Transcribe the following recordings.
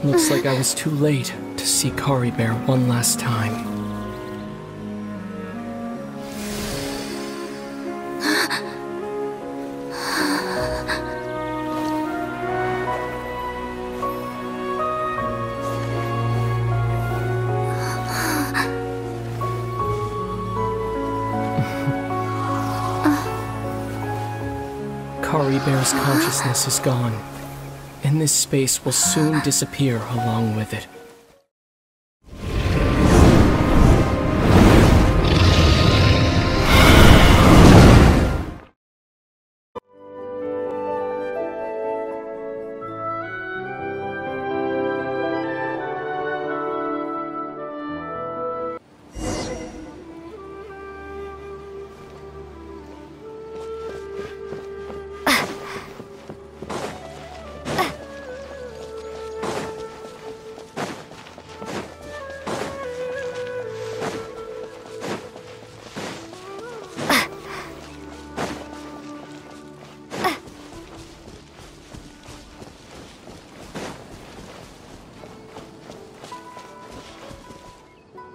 Looks like I was too late to see Caribert one last time. Caribert's consciousness is gone, and this space will soon disappear along with it.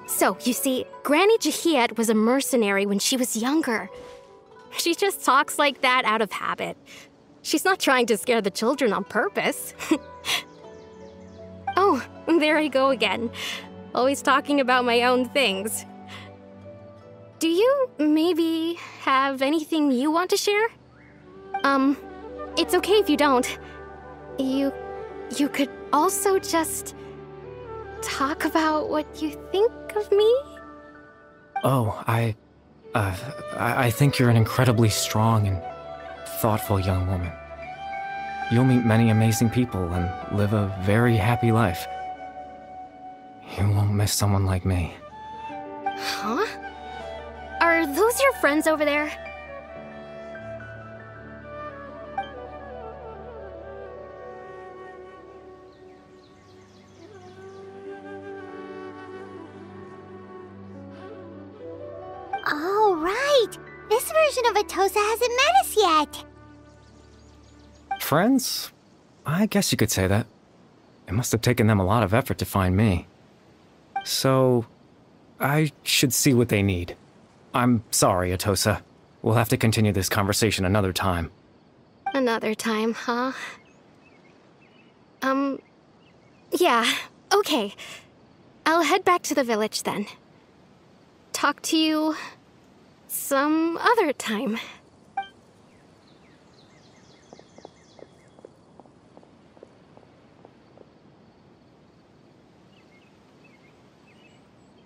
So, you see, Granny Jahiet was a mercenary when she was younger. She just talks like that out of habit. She's not trying to scare the children on purpose. Oh, there I go again. Always talking about my own things. Do you maybe have anything you want to share? It's okay if you don't. You could also just talk about what you think of me? Oh, I think you're an incredibly strong and thoughtful young woman. You'll meet many amazing people and live a very happy life. You won't miss someone like me. Huh? Are those your friends over there? Oh, right! This version of Atossa hasn't met us yet! Friends? I guess you could say that. It must have taken them a lot of effort to find me. So, I should see what they need. I'm sorry, Atossa. We'll have to continue this conversation another time. Another time, huh? Yeah, okay. I'll head back to the village then. Talk to you some other time.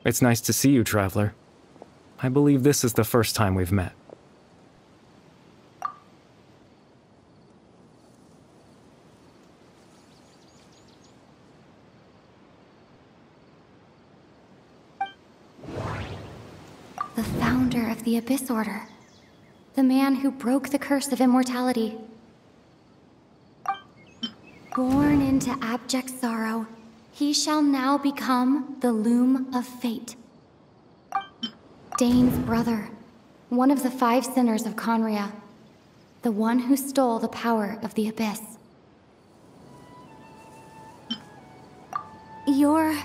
It's nice to see you, Traveler. I believe this is the first time we've met. The founder of the Abyss Order. The man who broke the curse of immortality. Born into abject sorrow, he shall now become the Loom of Fate. Dane's brother, one of the 5 sinners of Conria. The one who stole the power of the Abyss. You're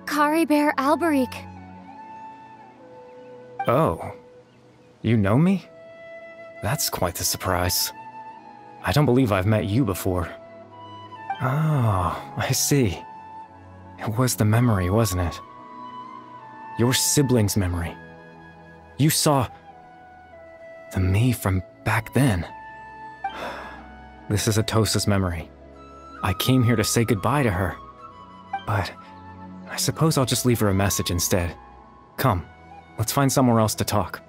Caribert Alberic. Oh. You know me? That's quite the surprise. I don't believe I've met you before. Oh, I see. It was the memory, wasn't it? Your sibling's memory. You saw the me from back then. This is Atossa's memory. I came here to say goodbye to her. But I suppose I'll just leave her a message instead. Come, let's find somewhere else to talk.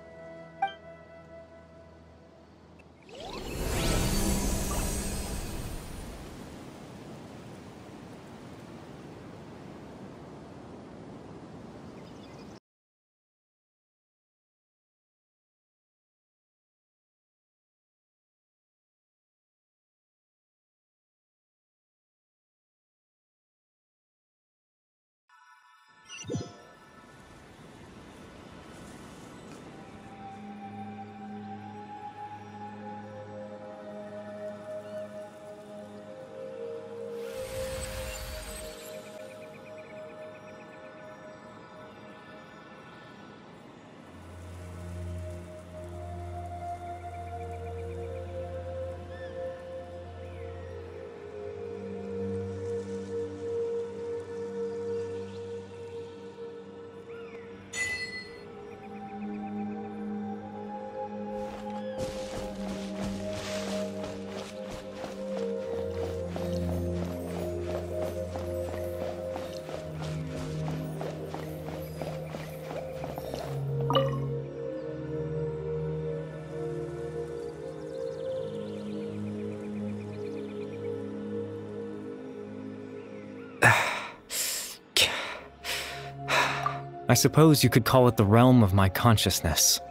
suppose you could call it the realm of my consciousness.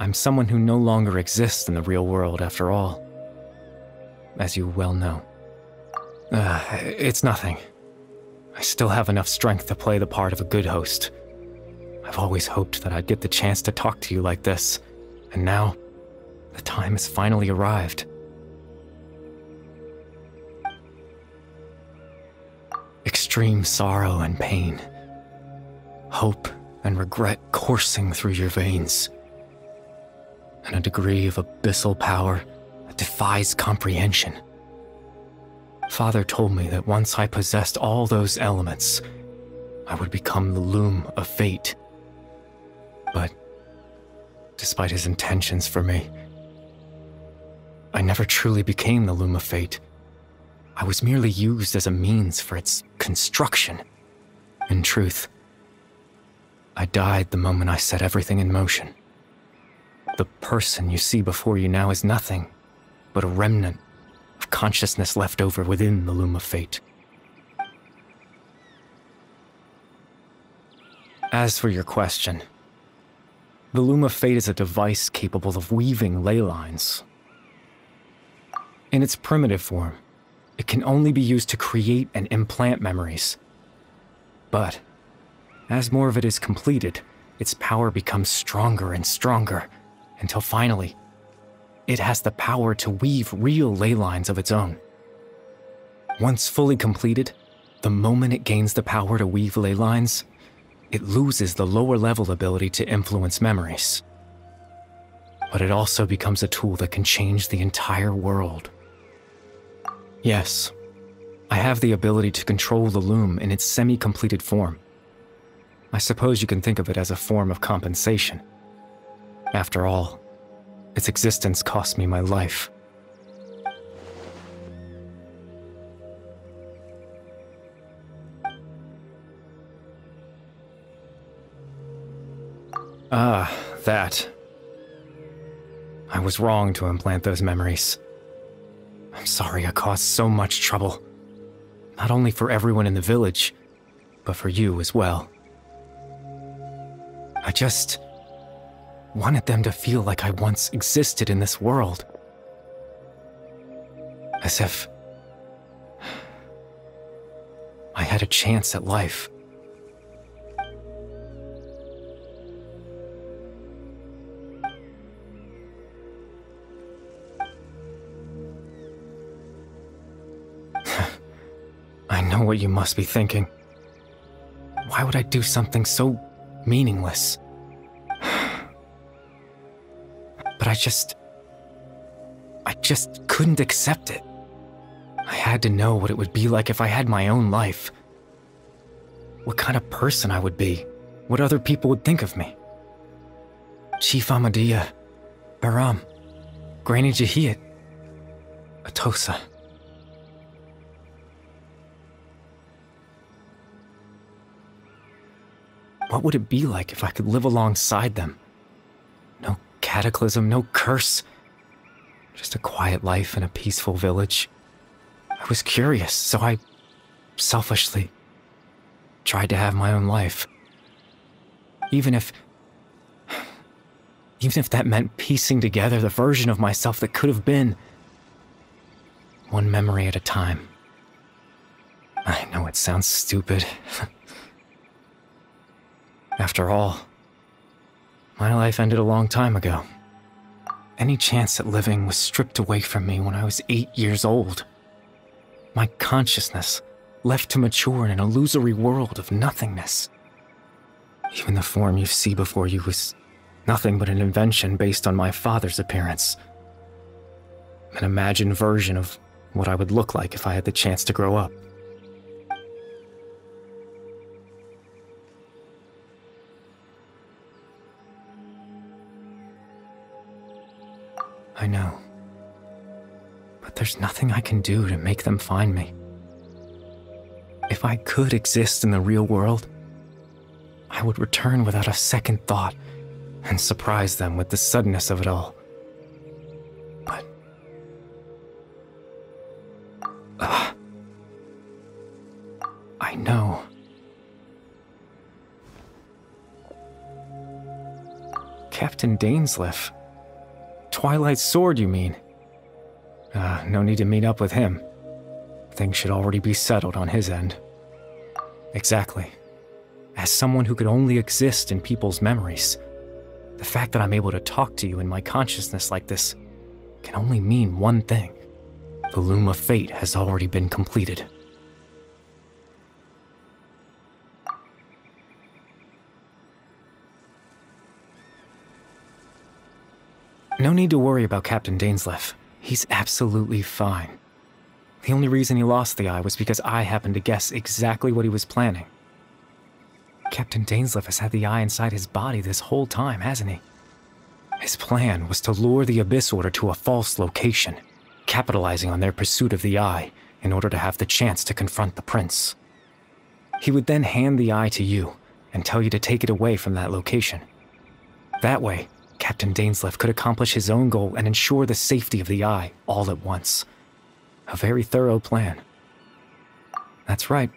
I'm someone who no longer exists in the real world, after all. As you well know. It's nothing. I still have enough strength to play the part of a good host. I've always hoped that I'd get the chance to talk to you like this, and now, the time has finally arrived. Extreme sorrow and pain. Hope and regret coursing through your veins. And a degree of abyssal power that defies comprehension. Father told me that once I possessed all those elements, I would become the loom of fate. But, despite his intentions for me, I never truly became the loom of fate. I was merely used as a means for its construction. In truth, I died the moment I set everything in motion. The person you see before you now is nothing but a remnant of consciousness left over within the loom of fate. As for your question, the loom of fate is a device capable of weaving ley lines. In its primitive form, it can only be used to create and implant memories. But, as more of it is completed, its power becomes stronger and stronger, until finally, it has the power to weave real ley lines of its own. Once fully completed, the moment it gains the power to weave ley lines, it loses the lower level ability to influence memories. But it also becomes a tool that can change the entire world. Yes, I have the ability to control the loom in its semi-completed form. I suppose you can think of it as a form of compensation. After all, its existence cost me my life. That. I was wrong to implant those memories. I'm sorry I caused so much trouble. Not only for everyone in the village, but for you as well. I just wanted them to feel like I once existed in this world. As if I had a chance at life. I know what you must be thinking. Why would I do something so meaningless? But I just couldn't accept it. I had to know what it would be like if I had my own life. What kind of person I would be. What other people would think of me. Chief Ahmadiyya, Baram, Granny Jahiyat, Atossa. What would it be like if I could live alongside them? No cataclysm, no curse. Just a quiet life in a peaceful village. I was curious, so I selfishly tried to have my own life. Even if that meant piecing together the version of myself that could have been. One memory at a time. I know it sounds stupid. After all, my life ended a long time ago. Any chance at living was stripped away from me when I was 8 years old. My consciousness left to mature in an illusory world of nothingness. Even the form you see before you was nothing but an invention based on my father's appearance. An imagined version of what I would look like if I had the chance to grow up. I know. But there's nothing I can do to make them find me. If I could exist in the real world, I would return without a second thought and surprise them with the suddenness of it all. But... I know. Captain Dainsleif. Twilight's sword, you mean? No need to meet up with him. Things should already be settled on his end. Exactly. As someone who could only exist in people's memories, the fact that I'm able to talk to you in my consciousness like this can only mean one thing. The Loom of Fate has already been completed. No need to worry about Captain Dainsleif. He's absolutely fine. The only reason he lost the eye was because I happened to guess exactly what he was planning. Captain Dainsleif has had the eye inside his body this whole time, hasn't he? His plan was to lure the Abyss Order to a false location, capitalizing on their pursuit of the eye in order to have the chance to confront the prince. He would then hand the eye to you and tell you to take it away from that location. That way, Captain Dainsleif could accomplish his own goal and ensure the safety of the eye all at once. A very thorough plan. That's right,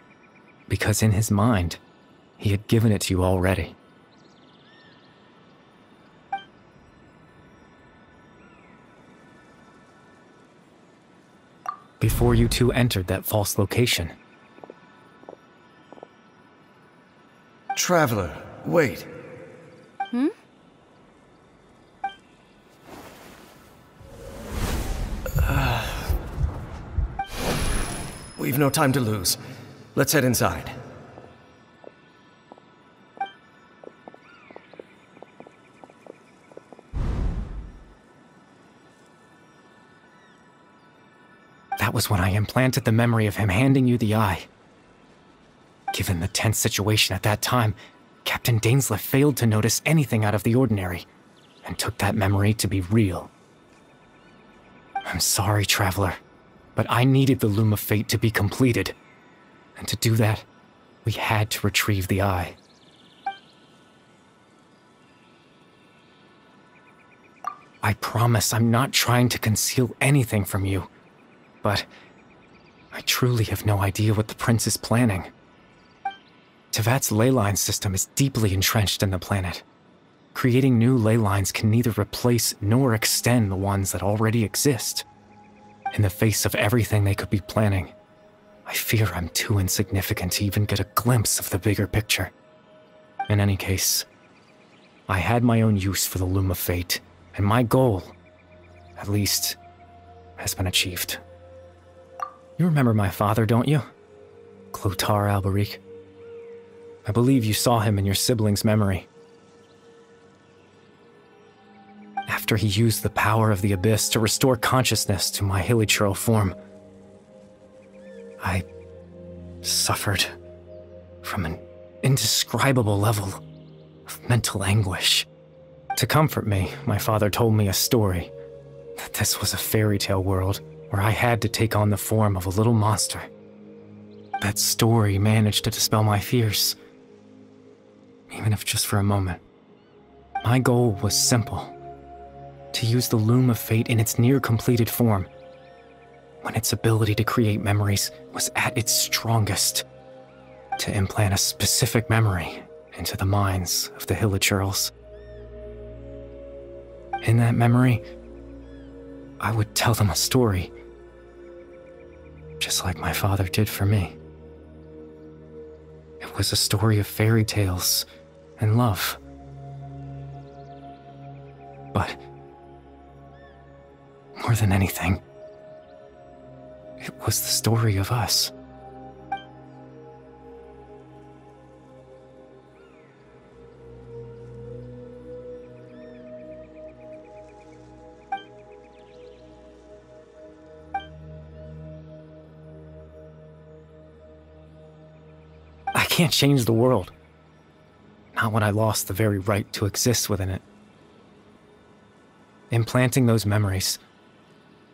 because in his mind, he had given it to you already. Before you two entered that false location. Traveler, wait. We've no time to lose. Let's head inside. That was when I implanted the memory of him handing you the eye. Given the tense situation at that time, Captain Dainsleif failed to notice anything out of the ordinary, and took that memory to be real. I'm sorry, Traveler, but I needed the Loom of Fate to be completed. And to do that, we had to retrieve the eye. I promise I'm not trying to conceal anything from you, but I truly have no idea what the prince is planning. Tevat's ley line system is deeply entrenched in the planet. Creating new ley lines can neither replace nor extend the ones that already exist. In the face of everything they could be planning, I fear I'm too insignificant to even get a glimpse of the bigger picture. In any case, I had my own use for the Loom of Fate, and my goal, at least, has been achieved. You remember my father, don't you? Clotar Alberic. I believe you saw him in your sibling's memory. After he used the power of the Abyss to restore consciousness to my hilichurl form, I suffered from an indescribable level of mental anguish. To comfort me, my father told me a story, that this was a fairy tale world where I had to take on the form of a little monster. That story managed to dispel my fears, even if just for a moment. My goal was simple: to use the Loom of Fate in its near-completed form, when its ability to create memories was at its strongest, to implant a specific memory into the minds of the hilichurls. In that memory, I would tell them a story, just like my father did for me. It was a story of fairy tales and love. But more than anything, it was the story of us. I can't change the world. Not when I lost the very right to exist within it. Implanting those memories,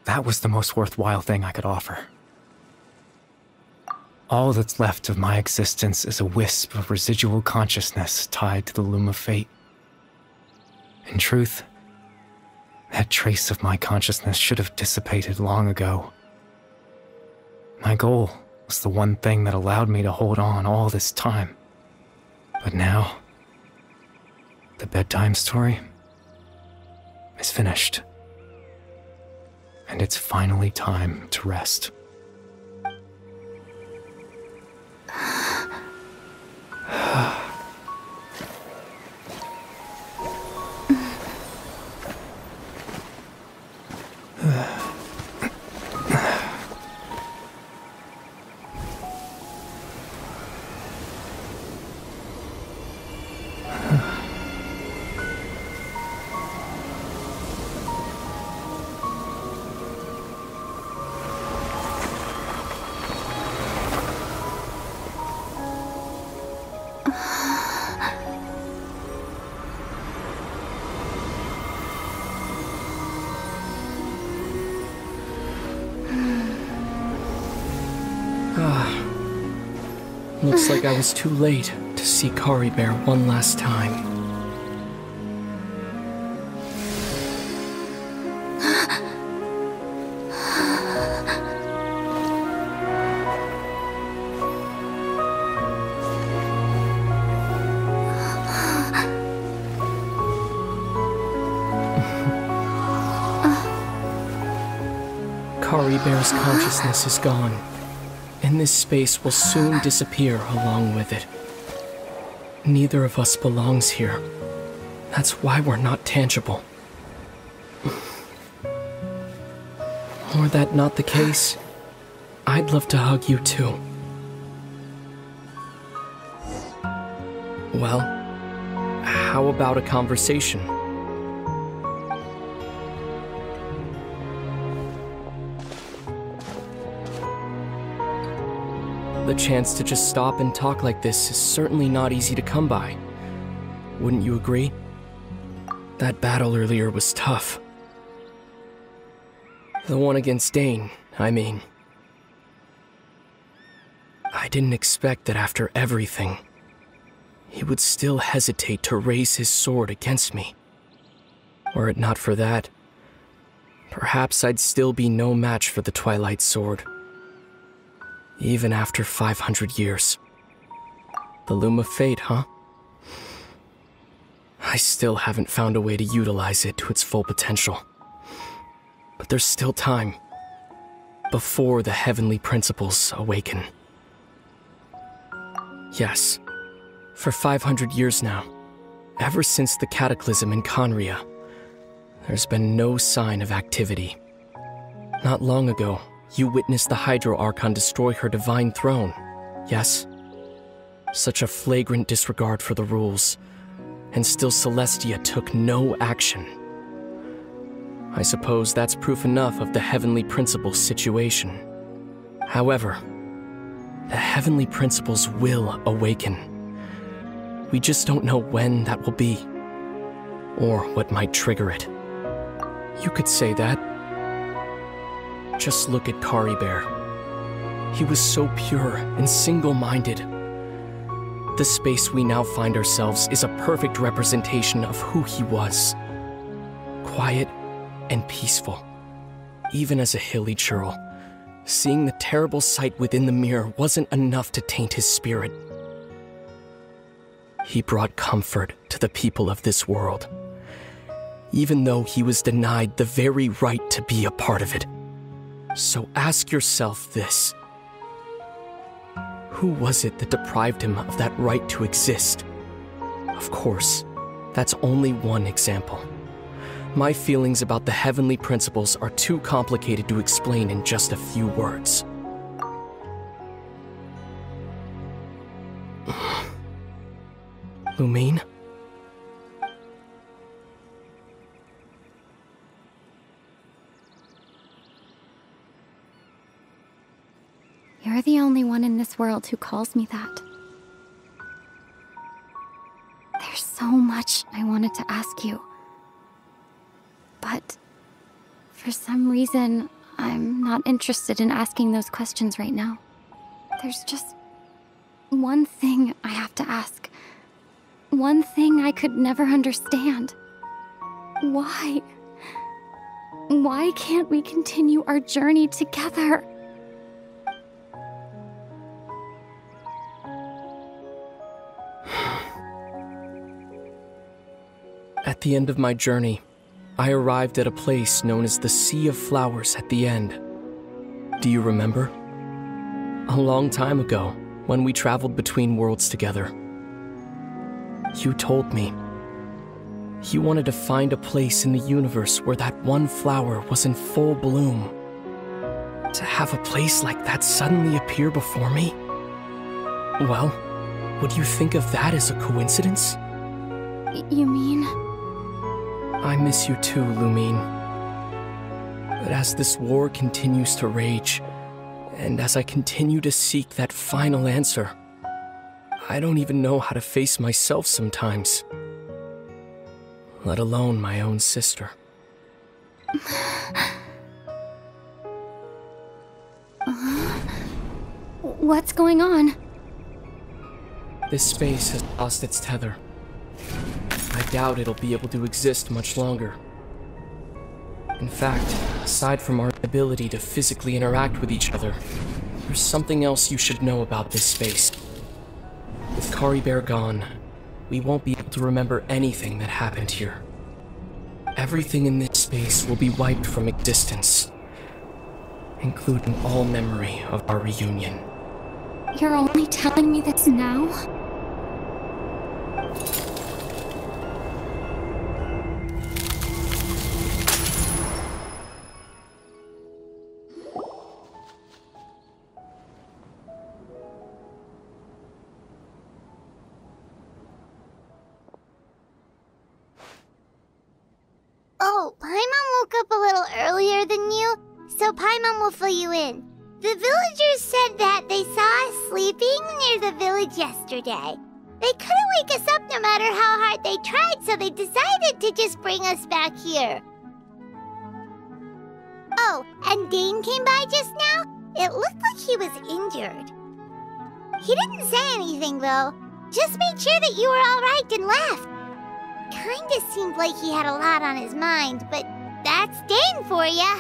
that was the most worthwhile thing I could offer. All that's left of my existence is a wisp of residual consciousness tied to the Loom of Fate. In truth, that trace of my consciousness should have dissipated long ago. My goal was the one thing that allowed me to hold on all this time. But now, the Bedtime Story, is finished. And it's finally time to rest. Looks like I was too late to see Caribert one last time. Caribert's consciousness is gone, and this space will soon disappear along with it. Neither of us belongs here. That's why we're not tangible. Were that not the case, I'd love to hug you too. Well, how about a conversation? The chance to just stop and talk like this is certainly not easy to come by. Wouldn't you agree? That battle earlier was tough. The one against Dane, I mean. I didn't expect that after everything, he would still hesitate to raise his sword against me. Were it not for that, perhaps I'd still be no match for the Twilight Sword. Even after 500 years. The Loom of Fate, huh? I still haven't found a way to utilize it to its full potential. But there's still time. Before the heavenly principles awaken. Yes, for 500 years now, ever since the cataclysm in Conria, there's been no sign of activity. Not long ago, you witnessed the Hydro Archon destroy her divine throne, yes? Such a flagrant disregard for the rules, and still Celestia took no action. I suppose that's proof enough of the Heavenly Principles situation. However, the Heavenly Principles will awaken. We just don't know when that will be, or what might trigger it. You could say that. Just look at Caribert. He was so pure and single-minded. The space we now find ourselves is a perfect representation of who he was. Quiet and peaceful. Even as a hilly churl, seeing the terrible sight within the mirror wasn't enough to taint his spirit. He brought comfort to the people of this world, even though he was denied the very right to be a part of it. So ask yourself this. Who was it that deprived him of that right to exist? Of course, that's only one example. My feelings about the heavenly principles are too complicated to explain in just a few words. Lumine? You're the only one in this world who calls me that. There's so much I wanted to ask you. But for some reason, I'm not interested in asking those questions right now. There's just one thing I have to ask. One thing I could never understand. Why? Why can't we continue our journey together? At the end of my journey, I arrived at a place known as the Sea of Flowers at the end. Do you remember? A long time ago, when we traveled between worlds together. You told me. You wanted to find a place in the universe where that one flower was in full bloom. To have a place like that suddenly appear before me? Well, would you think of that as a coincidence? You mean? I miss you too, Lumine. But as this war continues to rage, and as I continue to seek that final answer, I don't even know how to face myself sometimes. Let alone my own sister. What's going on? This space has lost its tether. I doubt it'll be able to exist much longer. In fact, aside from our ability to physically interact with each other, there's something else you should know about this space. With Caribert gone, we won't be able to remember anything that happened here. Everything in this space will be wiped from existence, including all memory of our reunion. You're only telling me this now? Oh, Paimon woke up a little earlier than you, so Paimon will fill you in. The villagers said that they saw us sleeping near the village yesterday. They couldn't wake us up no matter how hard they tried, so they decided to just bring us back here. Oh, and Dane came by just now. It looked like he was injured. He didn't say anything, though. Just made sure that you were all right and left. Kinda seemed like he had a lot on his mind, but that's Dane for ya.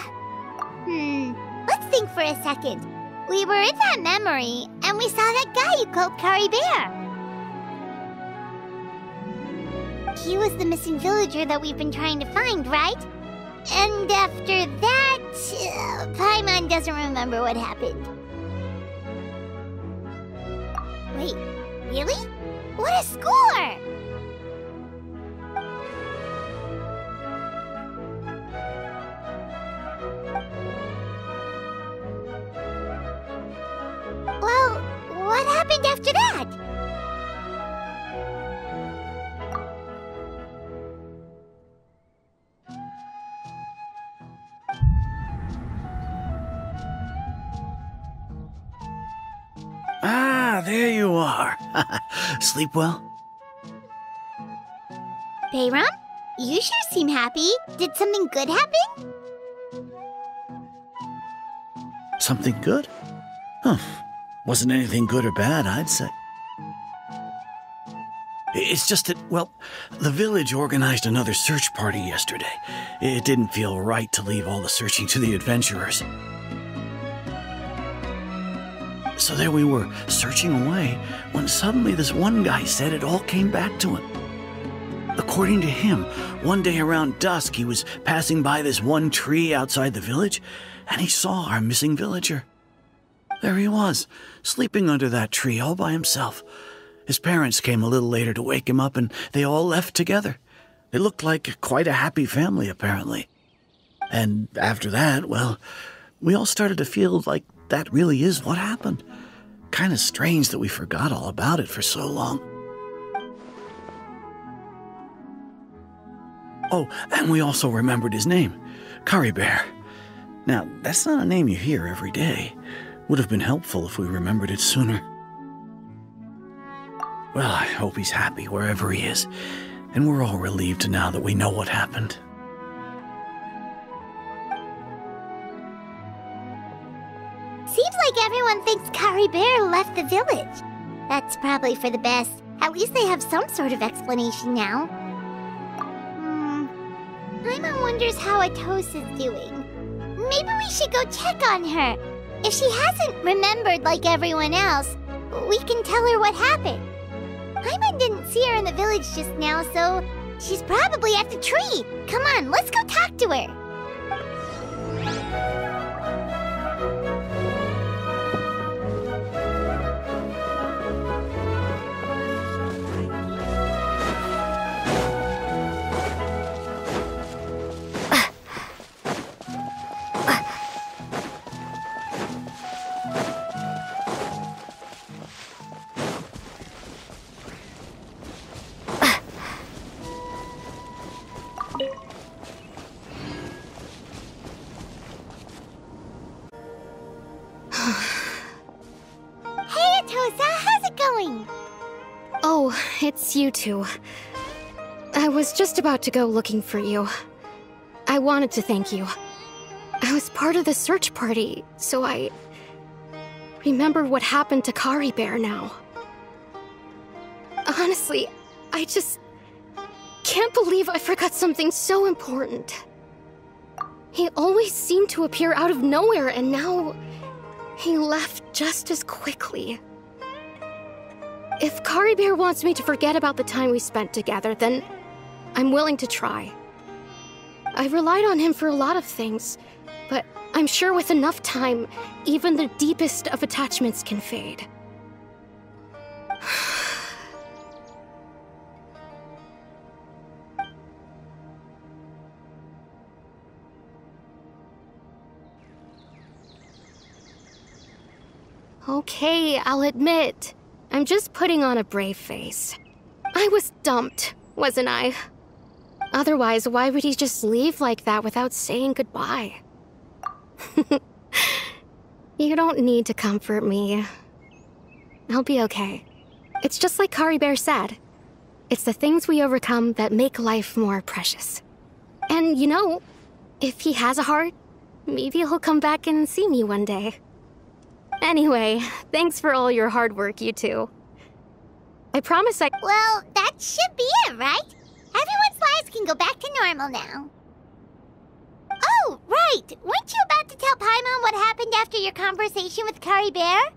Let's think for a second. We were in that memory, and we saw that guy you called Caribert. He was the missing villager that we've been trying to find, right? And after that, Paimon doesn't remember what happened. Wait, really? What a score! Well, what happened after that? Ah, there you are. Sleep well? Bayram, you sure seem happy. Did something good happen? Something good? Huh. Wasn't anything good or bad, I'd say. It's just that, well, the village organized another search party yesterday. It didn't feel right to leave all the searching to the adventurers. So there we were, searching away, when suddenly this one guy said it all came back to him. According to him, one day around dusk he was passing by this one tree outside the village, and he saw our missing villager. There he was, sleeping under that tree all by himself. His parents came a little later to wake him up, and they all left together. They looked like quite a happy family, apparently. And after that, well, we all started to feel like that really is what happened. Kind of strange that we forgot all about it for so long. Oh, and we also remembered his name, Caribert. Now, that's not a name you hear every day. Would have been helpful if we remembered it sooner. Well, I hope he's happy wherever he is, and we're all relieved now that we know what happened. Seems like everyone thinks Caribert left the village. That's probably for the best. At least they have some sort of explanation now. Paimon wonders how Atossa's doing. Maybe we should go check on her. If she hasn't remembered like everyone else, we can tell her what happened. Paimon didn't see her in the village just now, so She's probably at the tree. Come on, let's go talk to her. Hey, Atossa, how's it going? Oh, it's you two. I was just about to go looking for you. I wanted to thank you. I was part of the search party, so I remember what happened to Caribert now. Honestly, I just can't believe I forgot something so important. He always seemed to appear out of nowhere, and now he left just as quickly. If Caribert wants me to forget about the time we spent together, then I'm willing to try. I relied on him for a lot of things, but I'm sure with enough time, even the deepest of attachments can fade. Okay, I'll admit, I'm just putting on a brave face. I was dumped, wasn't I? Otherwise, why would he just leave like that without saying goodbye? You don't need to comfort me. I'll be okay. It's just like Caribert said. It's the things we overcome that make life more precious. And you know, if he has a heart, maybe he'll come back and see me one day. Anyway, thanks for all your hard work, you two. I promise I— Well, that should be it, right? Everyone's lives can go back to normal now. Oh, right! Weren't you about to tell Paimon what happened after your conversation with Caribert?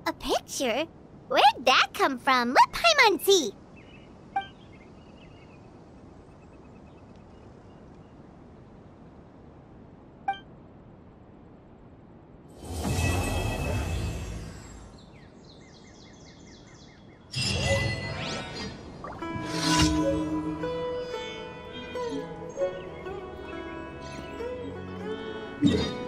A picture? Where'd that come from? Let Paimon see! Yeah.